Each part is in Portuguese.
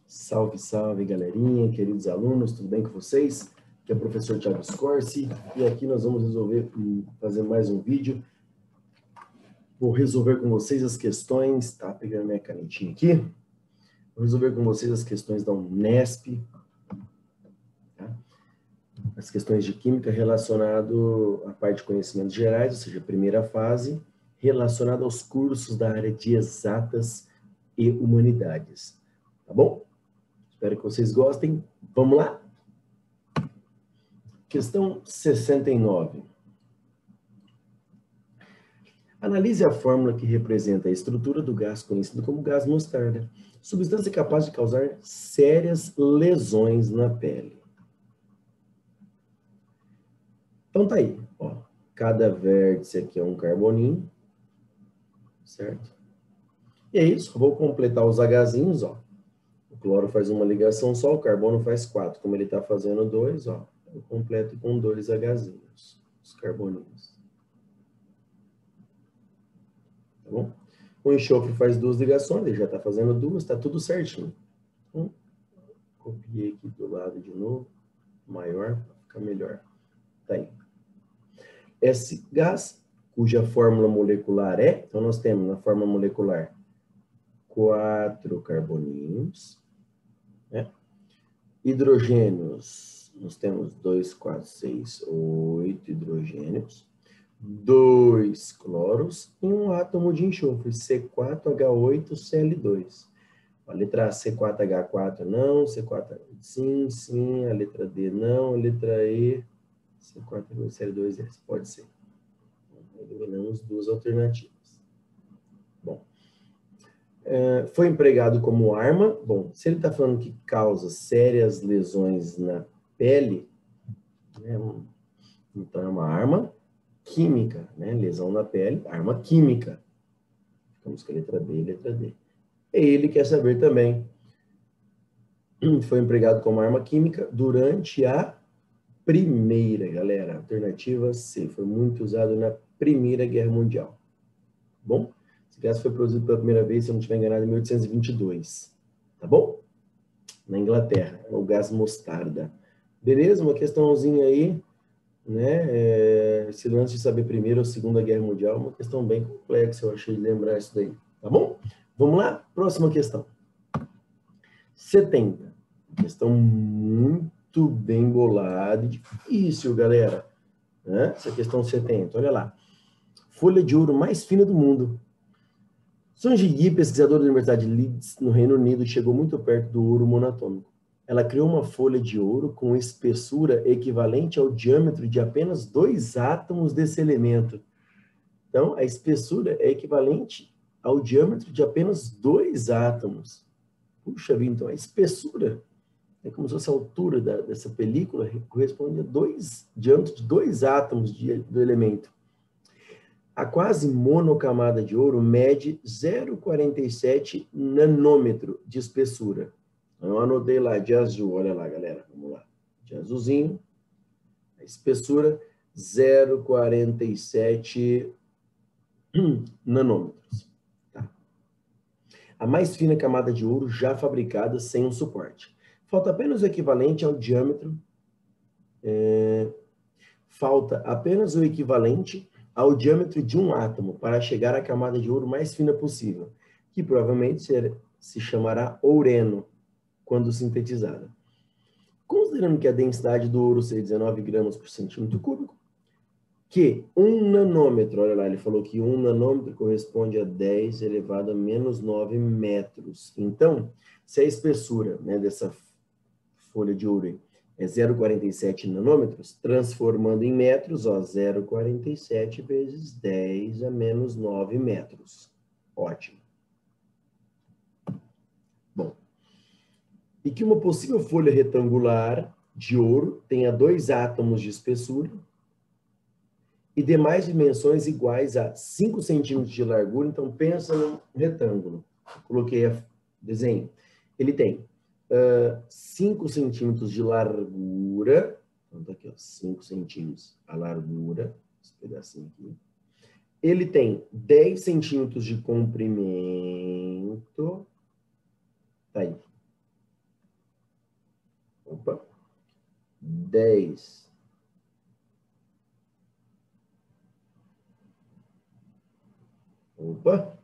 Salve, salve, galerinha, queridos alunos, tudo bem com vocês? Aqui é o professor Thiago Scorsi e aqui nós vamos fazer mais um vídeo. Vou resolver com vocês as questões, tá? Pegando minha canetinha aqui. Vou resolver com vocês as questões da Unesp, tá? As questões de Química relacionado à parte de conhecimentos gerais, ou seja, a primeira fase, relacionada aos cursos da área de Exatas e Humanidades, tá bom? Espero que vocês gostem. Vamos lá? Questão 69. Analise a fórmula que representa a estrutura do gás conhecido como gás mostarda, substância capaz de causar sérias lesões na pele. Então tá aí, ó. Cada vértice aqui é um carboninho, certo? E é isso, vou completar os Hzinhos, ó. O cloro faz uma ligação só, o carbono faz 4. Como ele está fazendo 2, ó, eu completo com 2 Hzinhos, os carboninhos. Tá bom? O enxofre faz 2 ligações, ele já está fazendo 2, está tudo certinho. Então, copiei aqui do lado de novo, maior, para ficar melhor. Tá aí. Esse gás, cuja fórmula molecular é, então nós temos na fórmula molecular 4 carboninhos, né? Hidrogênios, nós temos 2, 4, 6, 8 hidrogênios, 2 cloros e um átomo de enxofre, C4H8Cl2. A letra A, C4H4 não, C4 sim, sim, a letra D não, a letra E, C4H8Cl2, pode ser. Eliminamos 2 alternativas. Bom. Foi empregado como arma. Bom, se ele está falando que causa sérias lesões na pele, né, então é uma arma química, né? Lesão na pele, arma química. Ficamos com a letra B e letra D. E ele quer saber também, foi empregado como arma química durante a primeira, galera, alternativa C, foi muito usado na Primeira Guerra Mundial. Bom? Esse gás foi produzido pela primeira vez, se eu não estiver enganado, em 1822. Tá bom? Na Inglaterra. É o gás mostarda. Beleza? Uma questãozinha aí, né? Esse lance de saber Primeira ou Segunda Guerra Mundial, uma questão bem complexa, eu achei de lembrar isso daí. Tá bom? Vamos lá? Próxima questão. 70. Questão muito bem bolada e difícil, galera. Né? Essa questão 70. Olha lá. Folha de ouro mais fina do mundo. Sonjigui, pesquisadora da Universidade de Leeds, no Reino Unido, chegou muito perto do ouro monatômico. Ela criou uma folha de ouro com espessura equivalente ao diâmetro de apenas 2 átomos desse elemento. Então, a espessura é equivalente ao diâmetro de apenas 2 átomos. Puxa vida, então a espessura é como se fosse a altura dessa película, corresponde a diâmetro de 2 átomos do elemento. A quase monocamada de ouro mede 0,47 nanômetro de espessura. Eu anotei lá de azul, olha lá, galera, vamos lá. De azulzinho, a espessura 0,47 nanômetros. Tá. A mais fina camada de ouro já fabricada sem um suporte. Falta apenas o equivalente ao diâmetro. Falta apenas o equivalente ao diâmetro de um átomo para chegar à camada de ouro mais fina possível, que provavelmente se chamará oureno, quando sintetizada. Considerando que a densidade do ouro seja 19 gramas por centímetro cúbico, que 1 nanômetro, olha lá, ele falou que 1 nanômetro corresponde a 10 elevado a menos 9 metros. Então, se a espessura, né, dessa folha de ouro é 0,47 nanômetros, transformando em metros, ó, 0,47 vezes 10 a menos 9 metros. Ótimo. Bom, e que uma possível folha retangular de ouro tenha 2 átomos de espessura e demais dimensões iguais a 5 centímetros de largura. Então, pensa num retângulo. Coloquei o desenho. Ele tem 5 centímetros de largura. Então, tá aqui, ó, 5 centímetros a largura. Esse pedacinho aqui. Ele tem 10 centímetros de comprimento. Tá aí. Opa. 10. Opa.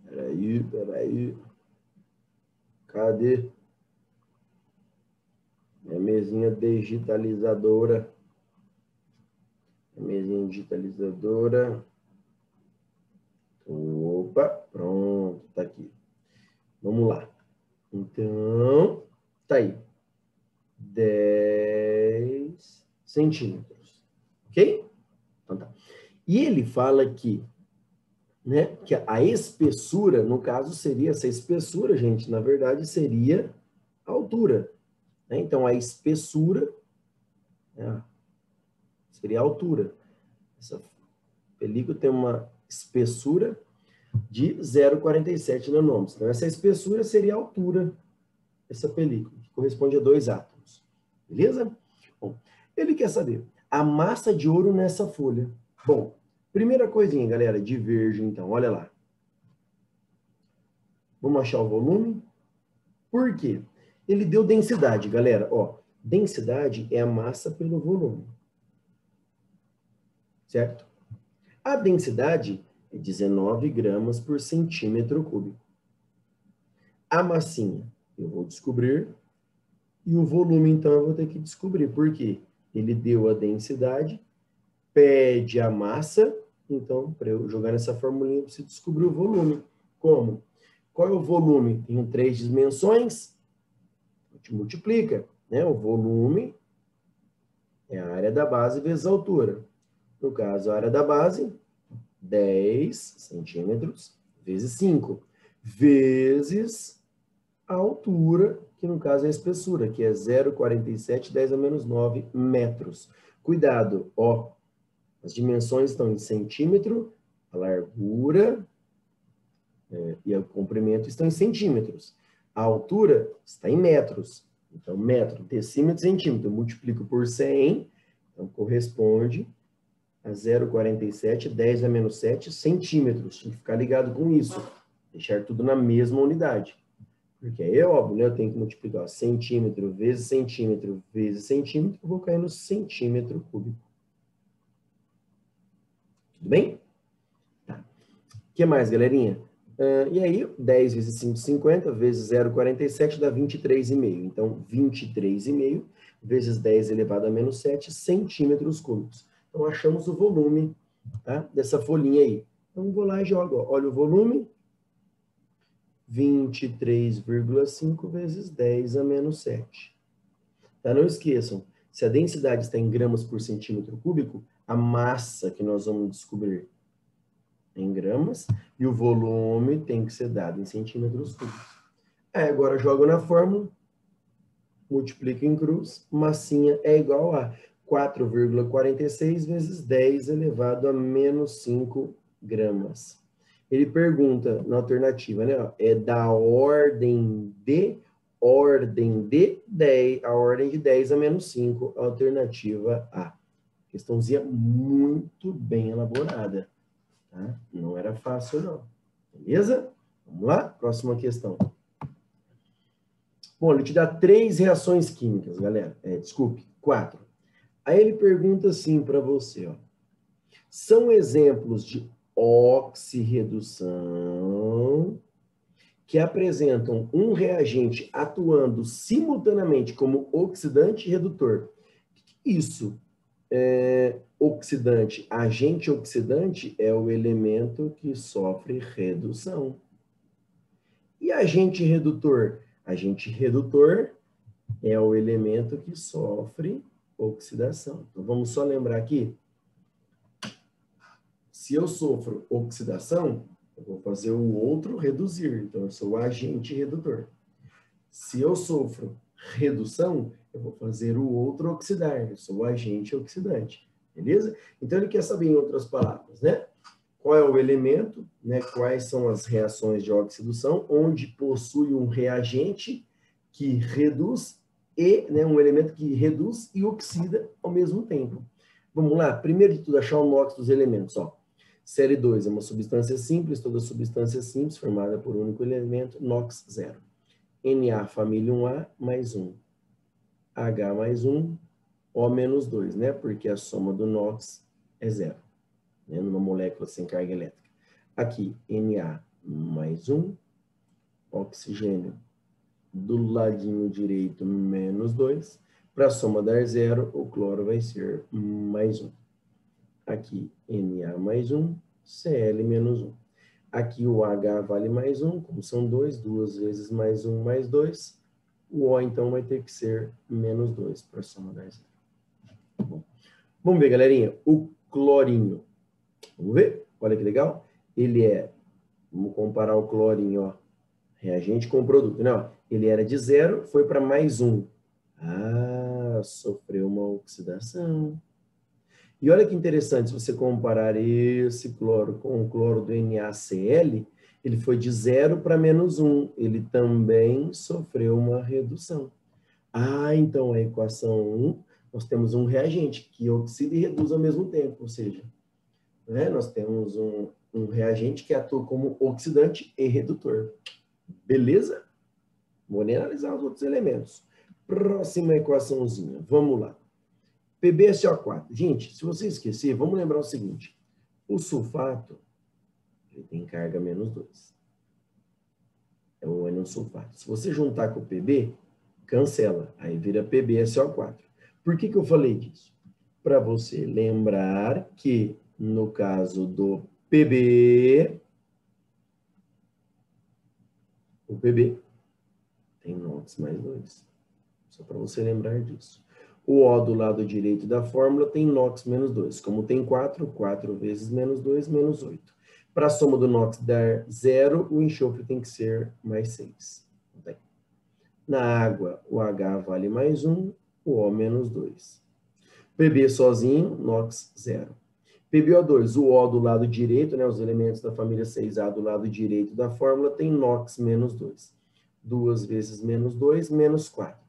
Peraí. Cadê? Minha mesinha digitalizadora. Mesinha digitalizadora. Opa, pronto, tá aqui. Vamos lá. Então, tá aí. 10 centímetros. Ok? Então tá. E ele fala que, né, que a espessura, no caso, seria essa espessura, gente, na verdade, seria a altura. Né? Então, a espessura seria a altura. Essa película tem uma espessura de 0,47 nanômetros. Então, essa espessura seria a altura dessa película, que corresponde a 2 átomos. Beleza? Bom, ele quer saber a massa de ouro nessa folha. Bom, primeira coisinha, galera, de verde, então, olha lá. Vamos achar o volume? Por quê? Ele deu densidade, galera. Ó, densidade é a massa pelo volume. Certo? A densidade é 19 gramas por centímetro cúbico. A massinha eu vou descobrir e o volume, então, eu vou ter que descobrir. Por quê? Ele deu a densidade, pede a massa, então, para eu jogar nessa formulinha, eu preciso descobrir o volume. Como? Qual é o volume? Tem 3 dimensões, a gente multiplica, né? O volume é a área da base vezes a altura. No caso, a área da base, 10 centímetros vezes 5, vezes a altura, que no caso é a espessura, que é 0,47, 10 a menos 9 metros. Cuidado, ó, as dimensões estão em centímetro, a largura e o comprimento estão em centímetros. A altura está em metros. Então, metro, decímetro, centímetro. Eu multiplico por 100, então corresponde a 0,47, 10 a menos 7 centímetros. Tem que ficar ligado com isso. Deixar tudo na mesma unidade. Porque aí é óbvio, né? Eu tenho que multiplicar centímetro vezes centímetro vezes centímetro, eu vou cair no centímetro cúbico. Tudo bem? Tá. O que mais, galerinha? E aí, 10 vezes 5, 50, vezes 0,47 dá 23,5. Então, 23,5 vezes 10 elevado a menos 7 centímetros cúbicos. Então, achamos o volume, tá, dessa folhinha aí. Então, vou lá e jogo. Ó. Olha o volume. 23,5 vezes 10 a menos 7. Tá? Não esqueçam, se a densidade está em gramas por centímetro cúbico, a massa que nós vamos descobrir é em gramas e o volume tem que ser dado em centímetros cúbicos. Aí agora jogo na fórmula, multiplico em cruz, massinha é igual a 4,46 vezes 10 elevado a menos 5 gramas. Ele pergunta na alternativa, né? É da ordem de 10, a ordem de 10 a menos 5, alternativa A. Questãozinha muito bem elaborada, tá? Não era fácil, não. Beleza? Vamos lá? Próxima questão. Bom, ele te dá 3 reações químicas, galera. Desculpe, 4. Aí ele pergunta assim para você, ó. São exemplos de oxirredução que apresentam um reagente atuando simultaneamente como oxidante e redutor. O que é isso? Oxidante. Agente oxidante é o elemento que sofre redução. E agente redutor? Agente redutor é o elemento que sofre oxidação. Então, vamos só lembrar aqui. Se eu sofro oxidação, eu vou fazer o outro reduzir. Então, eu sou o agente redutor. Se eu sofro redução, eu vou fazer o outro oxidar. Eu sou o agente oxidante. Beleza? Então, ele quer saber, em outras palavras, né? Qual é o elemento, né? Quais são as reações de oxidação, onde possui um reagente que reduz e, né, um elemento que reduz e oxida ao mesmo tempo. Vamos lá? Primeiro de tudo, achar o NOx dos elementos. Ó. Série 2 é uma substância simples, toda substância simples formada por um único elemento, NOx 0. Na família 1A mais 1. H mais 1, O menos 2, né? Porque a soma do NOx é 0, né? Numa molécula sem carga elétrica. Aqui, Na mais 1, oxigênio do ladinho direito menos 2. Para a soma dar 0, o cloro vai ser mais 1. Aqui, Na mais 1, Cl menos 1. Aqui o H vale mais 1, como são 2, 2 vezes mais 1 mais 2. O O, então, vai ter que ser menos 2 para a soma dar 0. Bom, vamos ver, galerinha, o clorinho. Vamos ver? Olha que legal. Ele é, vamos comparar o clorinho, ó, reagente com o produto. Não, ele era de 0, foi para mais 1. Ah, sofreu uma oxidação. E olha que interessante, se você comparar esse cloro com o cloro do NaCl, ele foi de 0 para menos 1. Ele também sofreu uma redução. Ah, então a equação 1, nós temos um reagente que oxida e reduz ao mesmo tempo. Ou seja, né, nós temos um reagente que atua como oxidante e redutor. Beleza? Vou nem analisar os outros elementos. Próxima equaçãozinha. Vamos lá. PbSO4. Gente, se você esquecer, vamos lembrar o seguinte. O sulfato, ele tem carga menos 2. É o enosulfato. Se você juntar com o Pb, cancela. Aí vira PbSO4. Por que eu falei disso? Para você lembrar que, no caso do Pb, o Pb tem NOx mais 2. Só para você lembrar disso. O O do lado direito da fórmula tem NOx menos 2. Como tem 4, 4 vezes menos 2, menos 8. Para a soma do NOx dar 0, o enxofre tem que ser mais 6. Na água, o H vale mais 1, o O menos 2. Pb sozinho, NOx 0. PbO2, o O do lado direito, né, os elementos da família 6A do lado direito da fórmula, tem NOx menos 2. 2 vezes menos 2, menos 4.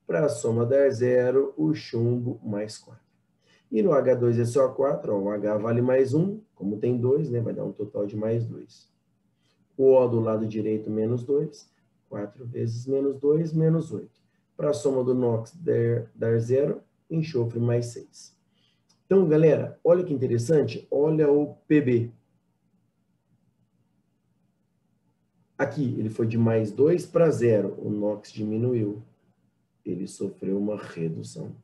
Para a soma dar 0, o chumbo mais 4. E no H2SO4, ó, o H vale mais 1, como tem 2, né, vai dar um total de mais 2. O O do lado direito, menos 2. 4 vezes menos 2, menos 8. Para a soma do NOx dar 0, enxofre mais 6. Então, galera, olha que interessante, olha o Pb. Aqui, ele foi de mais 2 para 0, o NOx diminuiu. Ele sofreu uma redução.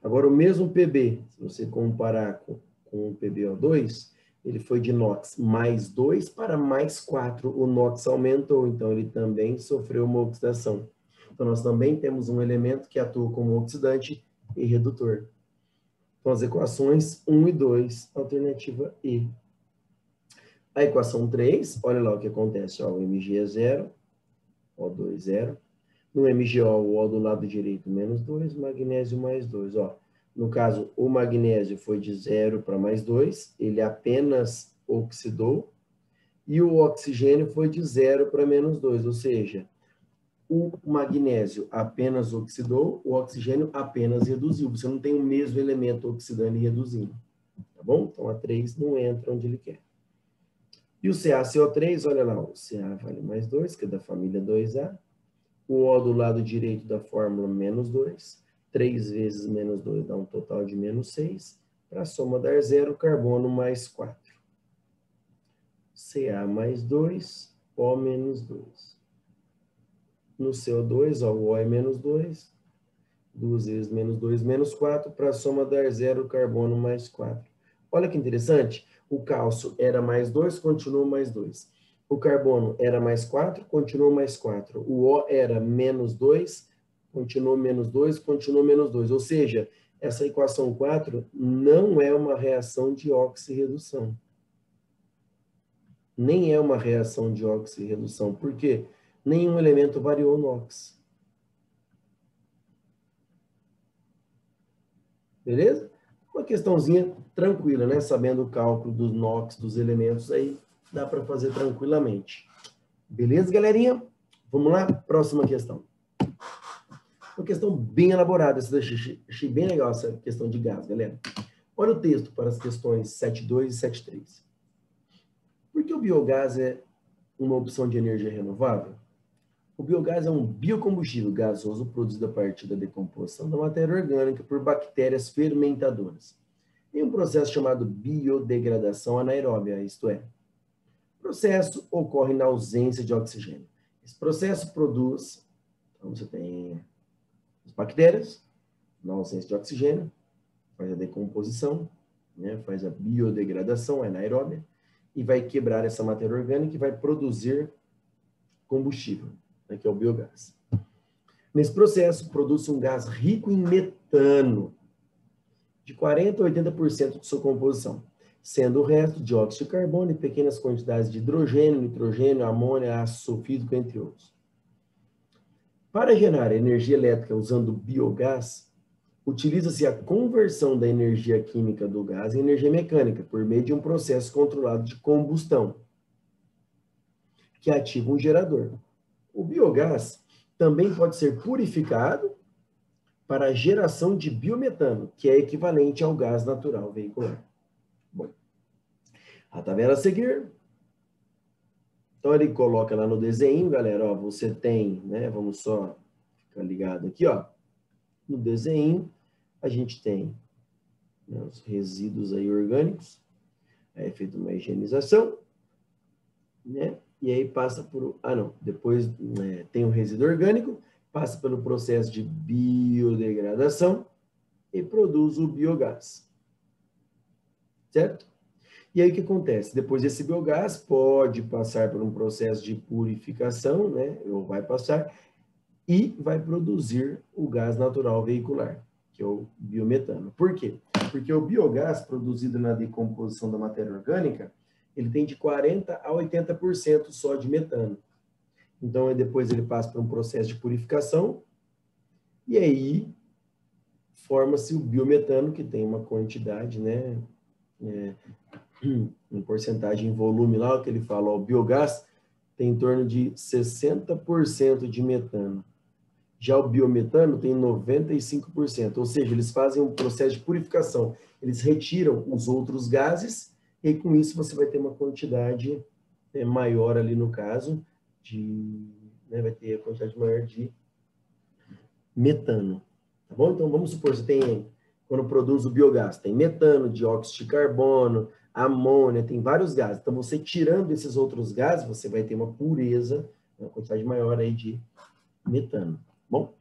Agora, o mesmo Pb, se você comparar com o PbO2, ele foi de NOx mais 2 para mais 4. O NOx aumentou, então ele também sofreu uma oxidação. Então, nós também temos um elemento que atua como oxidante e redutor. Então, as equações 1 e 2, alternativa E. A equação 3, olha lá o que acontece. Ó, o Mg é 0, O2 0. No MgO, o O do lado direito, menos 2, magnésio mais 2. Ó, no caso, o magnésio foi de 0 para mais 2, ele apenas oxidou, e o oxigênio foi de 0 para menos 2, ou seja, o magnésio apenas oxidou, o oxigênio apenas reduziu. Você não tem o mesmo elemento oxidando e reduzindo. Tá bom? Então, a 3 não entra onde ele quer. E o CaCO3, olha lá, o Ca vale mais 2, que é da família 2A. O O do lado direito da fórmula, menos 2. 3 vezes menos 2 dá um total de menos 6. Para a soma dar 0, carbono mais 4. Ca mais 2, O menos 2. No CO2, ó, o O é menos 2. 2 vezes menos 2, menos 4. Para a soma dar 0, carbono mais 4. Olha que interessante. O cálcio era mais 2, continuou mais 2. O carbono era mais 4, continuou mais 4. O O era menos 2, continuou menos 2, continuou menos 2. Ou seja, essa equação 4 não é uma reação de oxirredução. Nem é uma reação de oxirredução. Por quê? Nenhum elemento variou no NOx. Beleza? Uma questãozinha tranquila, né? Sabendo o cálculo dos NOx, dos elementos aí, dá para fazer tranquilamente. Beleza, galerinha? Vamos lá? Próxima questão. Uma questão bem elaborada. Achei bem legal essa questão de gás, galera. Olha o texto para as questões 7.2 e 7.3. Por que o biogás é uma opção de energia renovável? O biogás é um biocombustível gasoso produzido a partir da decomposição da matéria orgânica por bactérias fermentadoras, em um processo chamado biodegradação anaeróbia, isto é, o processo ocorre na ausência de oxigênio. Esse processo produz, então você tem as bactérias, na ausência de oxigênio, faz a decomposição, né, faz a biodegradação anaeróbia, e vai quebrar essa matéria orgânica e vai produzir combustível, né, que é o biogás. Nesse processo, produz um gás rico em metano, de 40% a 80% de sua composição, sendo o resto dióxido de carbono e pequenas quantidades de hidrogênio, nitrogênio, amônia, ácido sulfídrico, entre outros. Para gerar energia elétrica usando biogás, utiliza-se a conversão da energia química do gás em energia mecânica, por meio de um processo controlado de combustão, que ativa um gerador. O biogás também pode ser purificado para a geração de biometano, que é equivalente ao gás natural veicular. Bom, a tabela a seguir. Então, ele coloca lá no desenho, galera, ó, você tem, né, vamos só ficar ligado aqui, ó. No desenho, a gente tem, né, os resíduos aí orgânicos, é feita uma higienização, né, e aí passa por, depois né, tem o resíduo orgânico, passa pelo processo de biodegradação e produz o biogás, certo? E aí o que acontece? Depois desse biogás pode passar por um processo de purificação, né, ou vai passar, e vai produzir o gás natural veicular, que é o biometano. Por quê? Porque o biogás produzido na decomposição da matéria orgânica, ele tem de 40% a 80% só de metano. Então, depois ele passa por um processo de purificação, e aí forma-se o biometano, que tem uma quantidade, né, em porcentagem, em volume lá, o que ele fala, ó, o biogás tem em torno de 60% de metano. Já o biometano tem 95%, ou seja, eles fazem um processo de purificação. Eles retiram os outros gases e com isso você vai ter uma quantidade maior ali no caso, vai ter a quantidade maior de metano. Tá bom? Então vamos supor, você tem, quando produz o biogás, tem metano, dióxido de carbono, amônia, tem vários gases. Então você tirando esses outros gases, você vai ter uma pureza, uma quantidade maior aí de metano. Bom,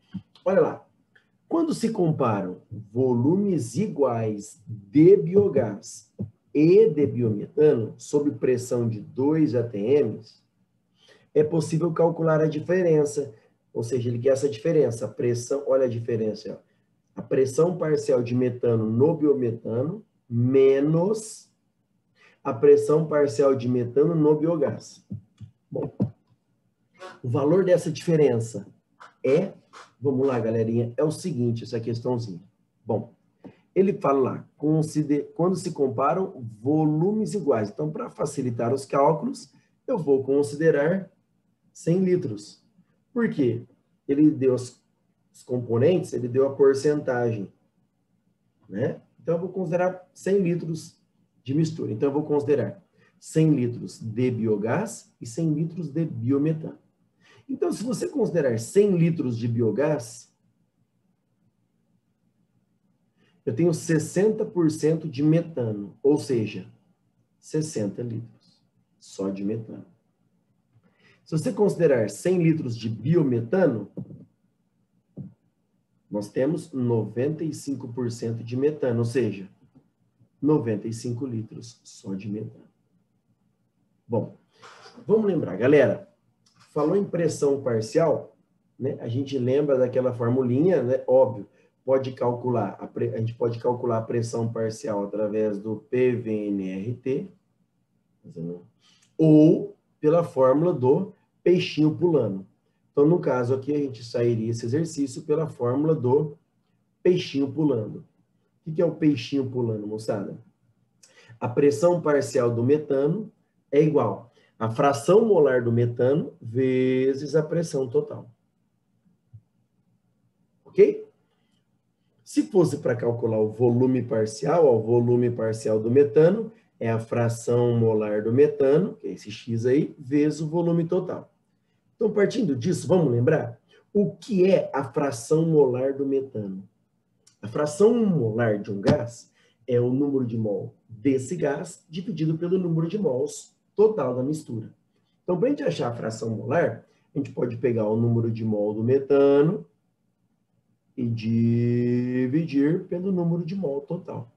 olha lá. Quando se comparam volumes iguais de biogás e de biometano sob pressão de 2 atm, é possível calcular a diferença. Ou seja, ele quer essa diferença. A pressão, olha a diferença. Ó. A pressão parcial de metano no biometano menos a pressão parcial de metano no biogás. Bom, o valor dessa diferença é, vamos lá, galerinha, é o seguinte, essa questãozinha. Bom, ele fala lá, quando se comparam volumes iguais. Então, para facilitar os cálculos, eu vou considerar 100 litros. Por quê? Ele deu os componentes, ele deu a porcentagem, né? Então, eu vou considerar 100 litros de mistura. Então, eu vou considerar 100 litros de biogás e 100 litros de biometano. Então, se você considerar 100 litros de biogás, eu tenho 60% de metano, ou seja, 60 litros só de metano. Se você considerar 100 litros de biometano, nós temos 95% de metano, ou seja, 95 litros só de metano. Bom, vamos lembrar, galera, falou em pressão parcial, né? A gente lembra daquela formulinha, né? Óbvio, a gente pode calcular a pressão parcial através do PVNRT, ou pela fórmula do peixinho pulando. Então, no caso aqui, a gente sairia esse exercício pela fórmula do peixinho pulando. O que é o peixinho pulando, moçada? A pressão parcial do metano é igual a fração molar do metano vezes a pressão total. Ok? Se fosse para calcular o volume parcial do metano é a fração molar do metano, que é esse X aí, vezes o volume total. Então, partindo disso, vamos lembrar? O que é a fração molar do metano? A fração molar de um gás é o número de mol desse gás dividido pelo número de mols total da mistura. Então, para a gente achar a fração molar, a gente pode pegar o número de mol do metano e dividir pelo número de mol total.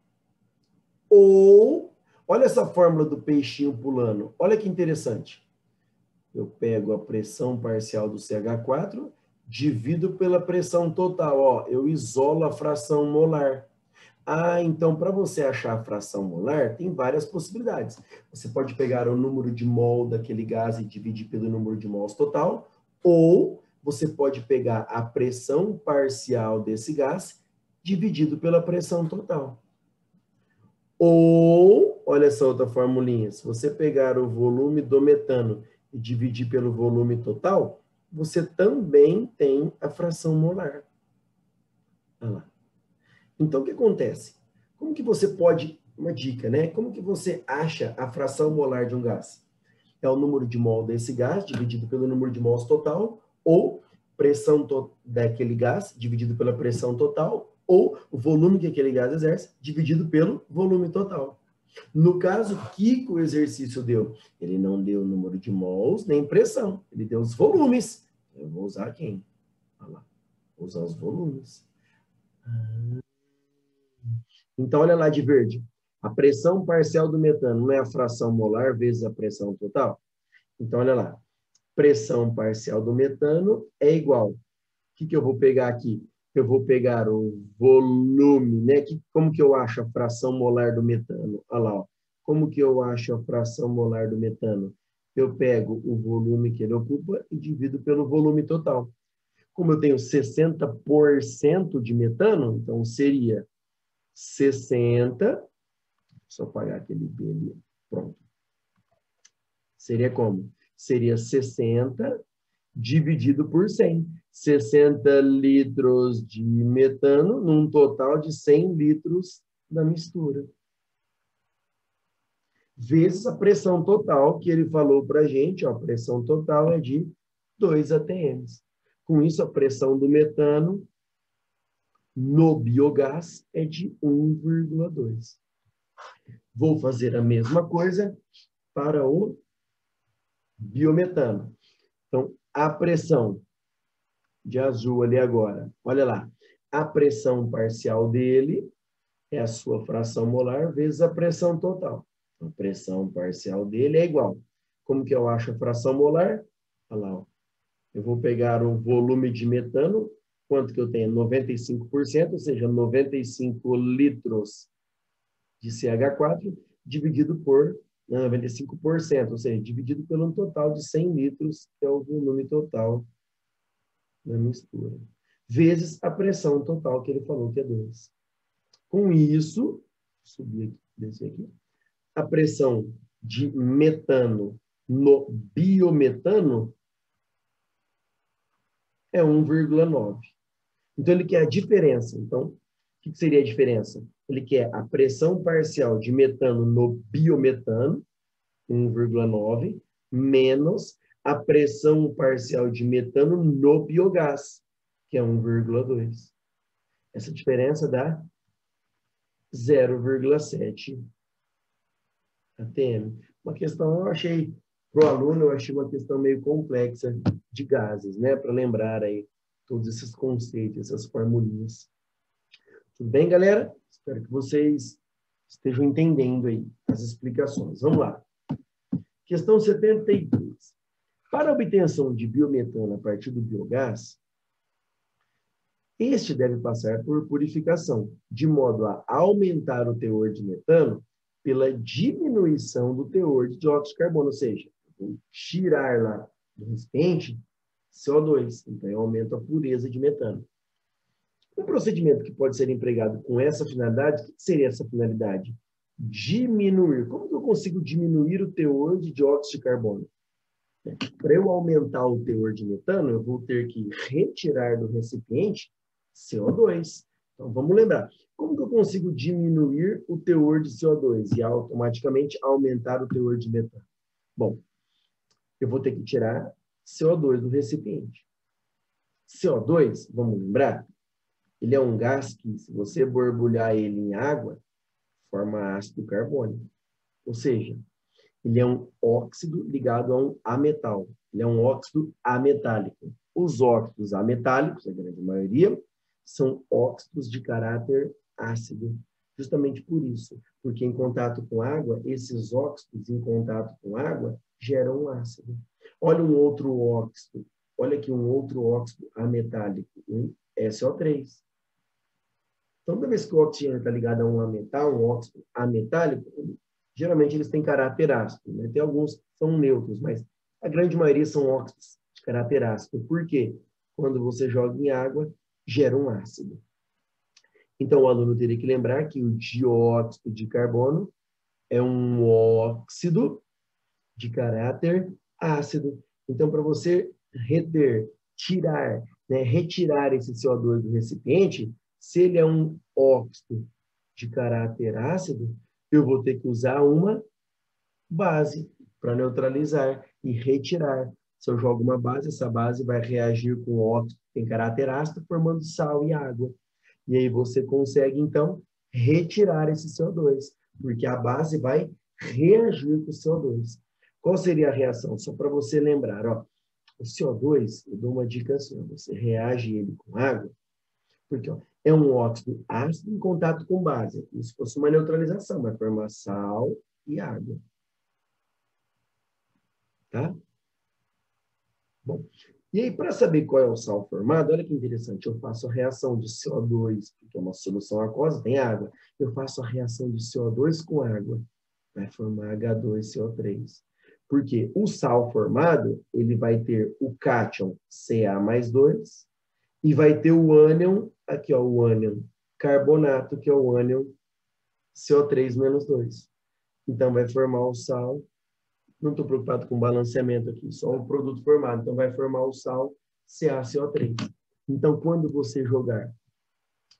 Ou, olha essa fórmula do peixinho pulando. Olha que interessante. Eu pego a pressão parcial do CH4, divido pela pressão total. Ó, eu isolo a fração molar. Ah, então, para você achar a fração molar, tem várias possibilidades. Você pode pegar o número de mol daquele gás e dividir pelo número de mols total, ou você pode pegar a pressão parcial desse gás dividido pela pressão total. Ou, olha essa outra formulinha, se você pegar o volume do metano e dividir pelo volume total, você também tem a fração molar. Olha lá. Então, o que acontece? Como que você pode, uma dica, né? Como que você acha a fração molar de um gás? É o número de mol desse gás dividido pelo número de mols total, ou pressão daquele gás dividido pela pressão total, ou o volume que aquele gás exerce dividido pelo volume total. No caso, o que o exercício deu? Ele não deu o número de mols nem pressão, ele deu os volumes. Eu vou usar quem? Olha lá, vou usar os volumes. Então, olha lá de verde. A pressão parcial do metano não é a fração molar vezes a pressão total? Então, olha lá. Pressão parcial do metano é igual. O que eu vou pegar aqui? Eu vou pegar o volume, né? Como que eu acho a fração molar do metano? Olha lá, ó. Como que eu acho a fração molar do metano? Eu pego o volume que ele ocupa e divido pelo volume total. Como eu tenho 60% de metano, então seria 60, só apagar aquele B ali, pronto. Seria como? Seria 60 dividido por 100. 60 litros de metano num total de 100 litros da mistura. Vezes a pressão total que ele falou para a gente, ó, a pressão total é de 2 atm. Com isso, a pressão do metano no biogás é de 1,2. Vou fazer a mesma coisa para o biometano. Então, a pressão de azul ali agora, olha lá, a pressão parcial dele é a sua fração molar vezes a pressão total. A pressão parcial dele é igual. Como que eu acho a fração molar? Olha lá, ó. Eu vou pegar o volume de metano, quanto que eu tenho? 95%, ou seja, 95 litros de CH4, dividido por 95%, ou seja, dividido pelo total de 100 litros, que é o volume total da mistura, vezes a pressão total que ele falou que é 2. Com isso, subir aqui, descer aqui, a pressão de metano no biometano é 1,9. Então, ele quer a diferença. Então, o que seria a diferença? Ele quer a pressão parcial de metano no biometano, 1,9, menos a pressão parcial de metano no biogás, que é 1,2. Essa diferença dá 0,7 atm. Uma questão, para o aluno, eu achei uma questão meio complexa de gases, né? Para lembrar aí todos esses conceitos, essas formulinhas. Tudo bem, galera? Espero que vocês estejam entendendo aí as explicações. Vamos lá. Questão 73. Para a obtenção de biometano a partir do biogás, este deve passar por purificação, de modo a aumentar o teor de metano pela diminuição do teor de dióxido de carbono, ou seja, vou tirar lá do recipiente CO2, então eu aumento a pureza de metano. Um procedimento que pode ser empregado com essa finalidade, o que seria essa finalidade? Diminuir. Como que eu consigo diminuir o teor de dióxido de carbono? Para eu aumentar o teor de metano, eu vou ter que retirar do recipiente CO2. Então, vamos lembrar. Como que eu consigo diminuir o teor de CO2 e automaticamente aumentar o teor de metano? Bom, eu vou ter que tirar CO2 do recipiente. CO2, vamos lembrar, ele é um gás que, se você borbulhar ele em água, forma ácido carbônico. Ou seja, ele é um óxido ligado a um ametal. Ele é um óxido ametálico. Os óxidos ametálicos, a grande maioria, são óxidos de caráter ácido. Justamente por isso, porque em contato com água, esses óxidos em contato com água geram um ácido. Olha um outro óxido. Olha aqui um outro óxido ametálico, um SO3. Então, toda vez que o oxigênio está ligado a um ametal, um óxido ametálico, geralmente eles têm caráter ácido, né? Tem alguns que são neutros, mas a grande maioria são óxidos de caráter ácido. Por quê? Quando você joga em água, gera um ácido. Então, o aluno teria que lembrar que o dióxido de carbono é um óxido de caráter ácido. Então, para você tirar, né, retirar esse CO2 do recipiente, se ele é um óxido de caráter ácido, eu vou ter que usar uma base para neutralizar e retirar. Se eu jogo uma base, essa base vai reagir com óxido que tem caráter ácido, formando sal e água. E aí você consegue, então, retirar esse CO2, porque a base vai reagir com o CO2. Qual seria a reação? Só para você lembrar, ó, o CO2, eu dou uma dica assim, você reage ele com água, porque ó, é um óxido ácido em contato com base, como se fosse uma neutralização, vai formar sal e água. Tá? Bom, e aí, para saber qual é o sal formado, olha que interessante, eu faço a reação de CO2, porque é uma solução aquosa, tem água, eu faço a reação de CO2 com água, vai formar H2CO3. Porque o sal formado, ele vai ter o cátion Ca+2 e vai ter o ânion, aqui ó, o ânion carbonato, que é o ânion CO3-2. Então, vai formar o sal. Não estou preocupado com o balanceamento aqui, só o produto formado. Então, vai formar o sal CaCO3. Então, quando você jogar,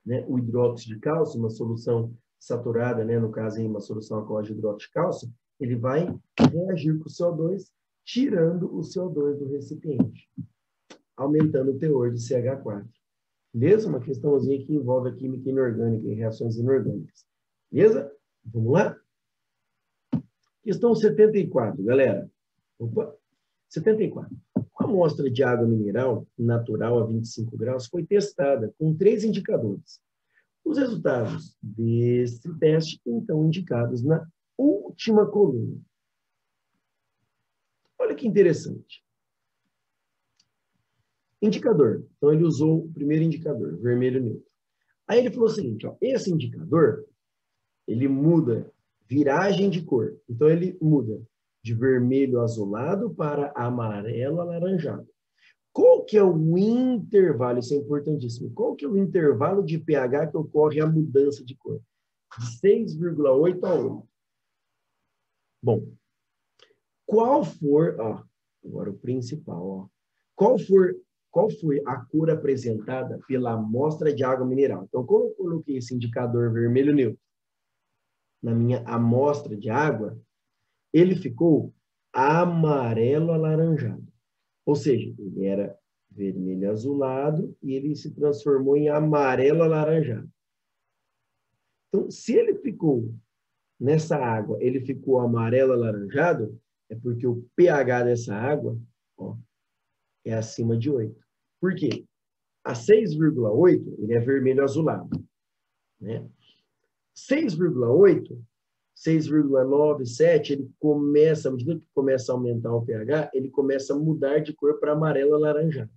né, o hidróxido de cálcio, uma solução saturada, né, no caso aí, uma solução aquosa de hidróxido de cálcio, ele vai reagir com o CO2, tirando o CO2 do recipiente, aumentando o teor de CH4. Beleza? Uma questãozinha que envolve a química inorgânica e reações inorgânicas. Beleza? Vamos lá? Questão 74, galera. Opa, 74. Uma amostra de água mineral natural a 25 graus foi testada com 3 indicadores. Os resultados desse teste estão indicados na última coluna. Olha que interessante. Indicador. Então, ele usou o primeiro indicador, vermelho neutro. Aí ele falou o seguinte, ó, esse indicador, ele muda viragem de cor. Então, ele muda de vermelho azulado para amarelo alaranjado. Qual que é o intervalo? Isso é importantíssimo. Qual que é o intervalo de pH que ocorre a mudança de cor? De 6,8 a 8. Bom, qual for, ó, agora o principal, ó, qual foi a cor apresentada pela amostra de água mineral? Então, como eu coloquei esse indicador vermelho neutro na minha amostra de água, ele ficou amarelo alaranjado. Ou seja, ele era vermelho azulado e ele se transformou em amarelo alaranjado. Então, se ele ficou nessa água, ele ficou amarelo alaranjado, é porque o pH dessa água, ó, é acima de 8. Por quê? A 6,8, ele é vermelho azulado, né? 6,8, 6,9, 7, ele começa, à medida que começa a aumentar o pH, ele começa a mudar de cor para amarelo alaranjado.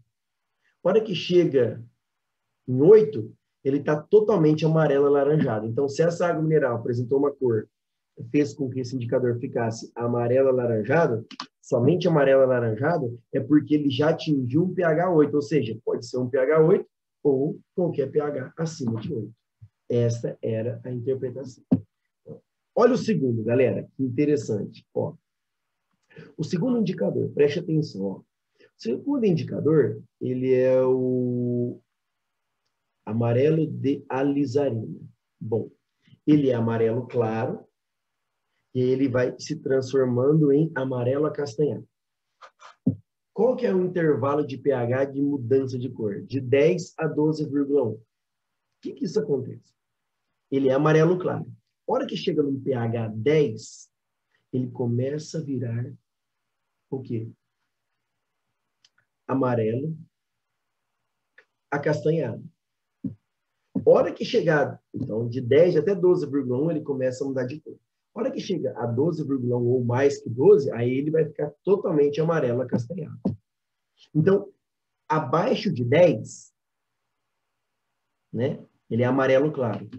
A hora que chega em 8, ele está totalmente amarelo alaranjado. Então, se essa água mineral apresentou uma cor, fez com que esse indicador ficasse amarelo alaranjado, somente amarelo alaranjado, é porque ele já atingiu um pH 8, ou seja, pode ser um pH 8 ou qualquer pH acima de 8. Essa era a interpretação. Olha o segundo, galera, que interessante. Ó, O segundo indicador, preste atenção, ó. O segundo indicador, ele é o amarelo de alizarina. Bom, ele é amarelo claro e ele vai se transformando em amarelo acastanhado. Qual que é o intervalo de pH de mudança de cor? De 10 a 12,1. O que isso acontece? Ele é amarelo claro. A hora que chega no pH 10, ele começa a virar o quê? Amarelo acastanhado. A hora que chegar, então, de 10 até 12,1, ele começa a mudar de cor. A hora que chega a 12,1 ou mais que 12, aí ele vai ficar totalmente amarelo acastanhado. Então, abaixo de 10, né, ele é amarelo claro.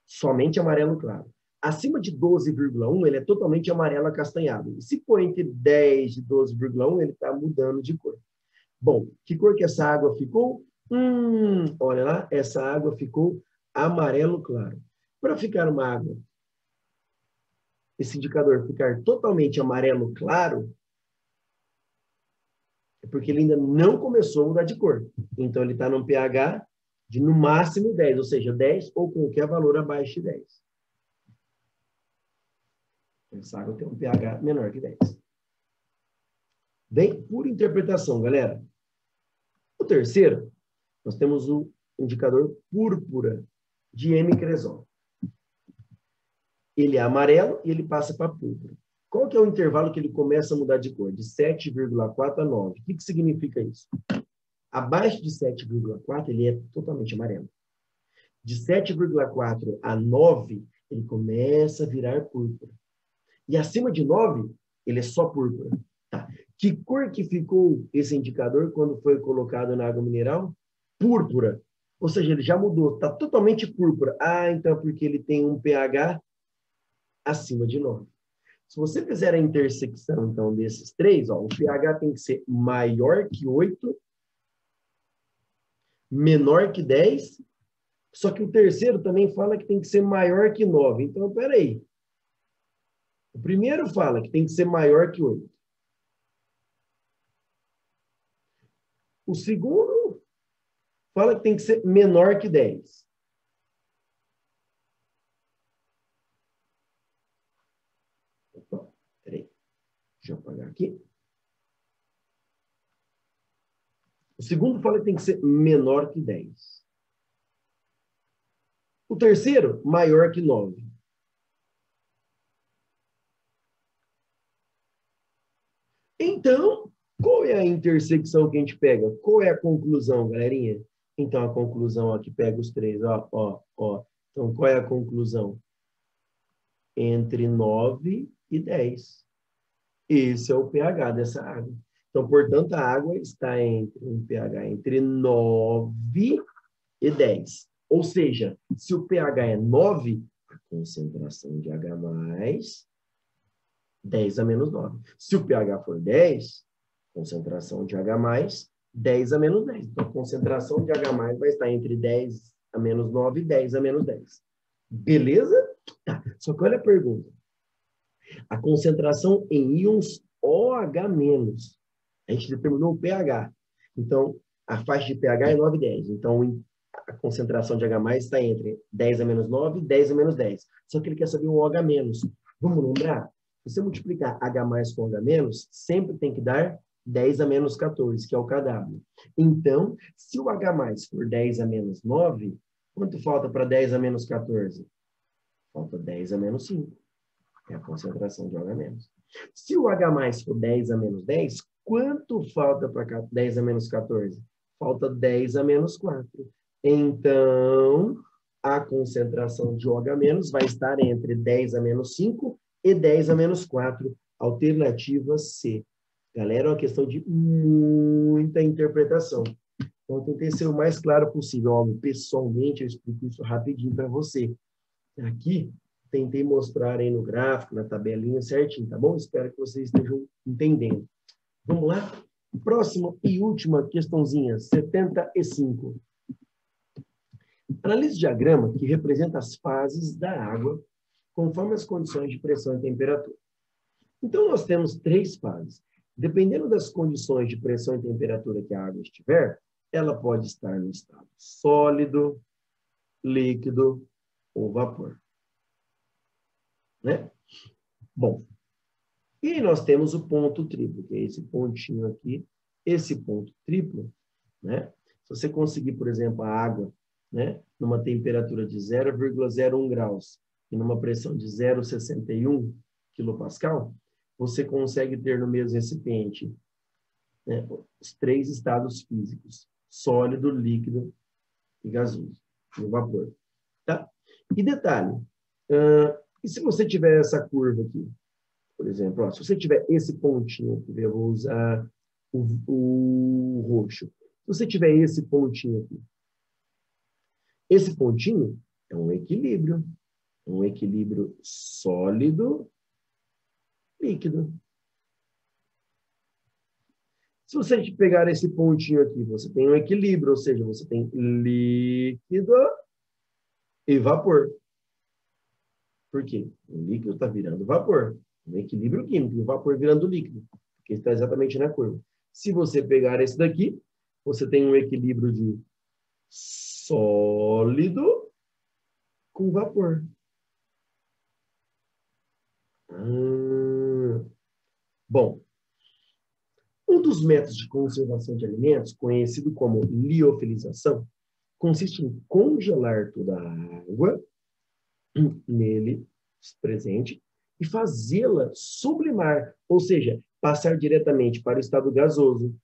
Somente amarelo claro. Acima de 12,1, ele é totalmente amarelo acastanhado. E se for entre 10 e 12,1, ele está mudando de cor. Bom, que cor que essa água ficou? Olha lá, essa água ficou amarelo claro. Para ficar uma água, esse indicador ficar totalmente amarelo claro, é porque ele ainda não começou a mudar de cor. Então, ele está num pH de no máximo 10, ou seja, 10 ou qualquer valor abaixo de 10. Essa água tem um pH menor que 10. Bem, por interpretação, galera. O terceiro, nós temos o indicador púrpura de M-cresol. Ele é amarelo e ele passa para púrpura. Qual que é o intervalo que ele começa a mudar de cor? De 7,4 a 9. O que significa isso? Abaixo de 7,4, ele é totalmente amarelo. De 7,4 a 9, ele começa a virar púrpura. E acima de 9, ele é só púrpura. Tá. Que cor que ficou esse indicador quando foi colocado na água mineral? Púrpura. Ou seja, ele já mudou, está totalmente púrpura. Ah, então é porque ele tem um pH acima de 9. Se você fizer a intersecção, então, desses três, ó, o pH tem que ser maior que 8, menor que 10, só que o terceiro também fala que tem que ser maior que 9. Então, peraí. O primeiro fala que tem que ser maior que 8. O segundo fala que tem que ser menor que 10. Opa, peraí. Deixa eu apagar aqui. O segundo fala que tem que ser menor que 10. O terceiro, maior que 9. Então, qual é a intersecção que a gente pega? Qual é a conclusão, galerinha? Então, a conclusão aqui pega os três. Ó. Então, qual é a conclusão? Entre 9 e 10. Esse é o pH dessa água. Então, portanto, a água está entre um pH entre 9 e 10. Ou seja, se o pH é 9, a concentração de H+, 10 a menos 9. Se o pH for 10, concentração de H+, 10 a menos 10. Então, a concentração de H+, vai estar entre 10 a menos 9 e 10 a menos 10. Beleza? Tá. Só que olha a pergunta. A concentração em íons OH-, a gente determinou o pH. Então, a faixa de pH é 9 e 10. Então, a concentração de H+ está entre 10 a menos 9 e 10 a menos 10. Só que ele quer saber o OH-. Vamos lembrar? Se você multiplicar H+ com OH-, sempre tem que dar 10 a menos 14, que é o KW. Então, se o H+ for 10 a menos 9, quanto falta para 10 a menos 14? Falta 10 a menos 5. É a concentração de OH-. Se o H+ for 10 a menos 10, quanto falta para 10 a menos 14? Falta 10 a menos 4. Então, a concentração de OH- vai estar entre 10 a menos 5 e 10 a menos 4. Alternativa C. Galera, é uma questão de muita interpretação. Então, eu tentei ser o mais claro possível. Óbvio, pessoalmente, eu explico isso rapidinho para você. Aqui, tentei mostrar aí no gráfico, na tabelinha certinho, tá bom? Espero que vocês estejam entendendo. Vamos lá? Próxima e última questãozinha, 75. Analise o diagrama que representa as fases da água conforme as condições de pressão e temperatura. Então, nós temos 3 fases. Dependendo das condições de pressão e temperatura que a água estiver, ela pode estar no estado sólido, líquido ou vapor. Né? Bom, e nós temos o ponto triplo, que é esse pontinho aqui, esse ponto triplo, né? Se você conseguir, por exemplo, a água, né, numa temperatura de 0,01 graus e numa pressão de 0,61 quilopascal, você consegue ter no mesmo recipiente, né, os 3 estados físicos: sólido, líquido e gasoso, no vapor. Tá? E detalhe, e se você tiver essa curva aqui, por exemplo, ó, se você tiver esse pontinho aqui, eu vou usar o roxo. Se você tiver esse pontinho aqui, esse pontinho é um equilíbrio sólido, líquido. Se você pegar esse pontinho aqui, você tem um equilíbrio, ou seja, você tem líquido e vapor. Por quê? O líquido está virando vapor. Um equilíbrio químico, e o vapor virando líquido, porque está exatamente na curva. Se você pegar esse daqui, você tem um equilíbrio de sólido com vapor. Bom, um dos métodos de conservação de alimentos, conhecido como liofilização, consiste em congelar toda a água nele presente e fazê-la sublimar, ou seja, passar diretamente para o estado gasoso,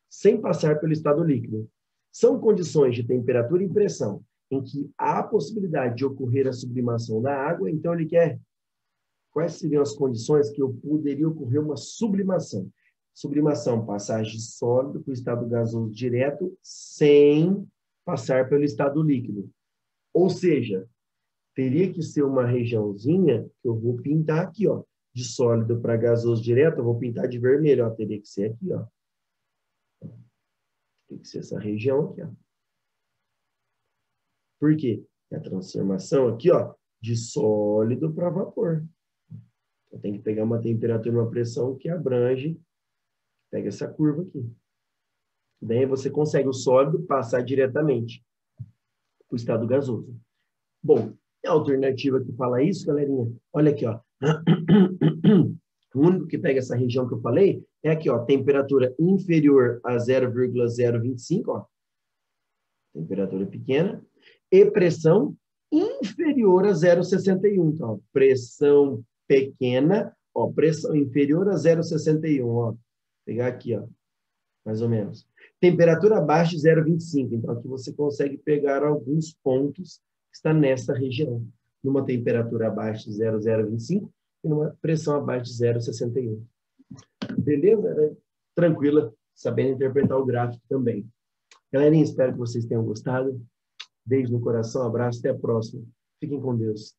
sem passar pelo estado líquido. São condições de temperatura e pressão em que há a possibilidade de ocorrer a sublimação da água, então ele quer quais seriam as condições que poderia ocorrer uma sublimação. Sublimação, passagem de sólido para o estado gasoso direto, sem passar pelo estado líquido. Ou seja, teria que ser uma regiãozinha que eu vou pintar aqui, ó, de sólido para gasoso direto, eu vou pintar de vermelho, ó, teria que ser aqui, ó. Tem que ser essa região aqui, ó. Por quê? É a transformação aqui, ó, de sólido para vapor. Então, tem que pegar uma temperatura e uma pressão que abrange, pega essa curva aqui. Daí você consegue o sólido passar diretamente para o estado gasoso. Bom, a alternativa que fala isso, galerinha, olha aqui, ó. O único que pega essa região que eu falei é aqui, ó, temperatura inferior a 0,025, ó. Temperatura pequena. E pressão inferior a 0,61. Então, ó, pressão pequena, ó, pressão inferior a 0,61, ó. Vou pegar aqui, ó, mais ou menos. Temperatura abaixo de 0,25. Então, aqui você consegue pegar alguns pontos que estão nessa região. Numa temperatura abaixo de 0,025 e numa pressão abaixo de 0,61. Beleza? Né? Tranquila, sabendo interpretar o gráfico também. Galerinha, espero que vocês tenham gostado. Beijo no coração, abraço, até a próxima. Fiquem com Deus.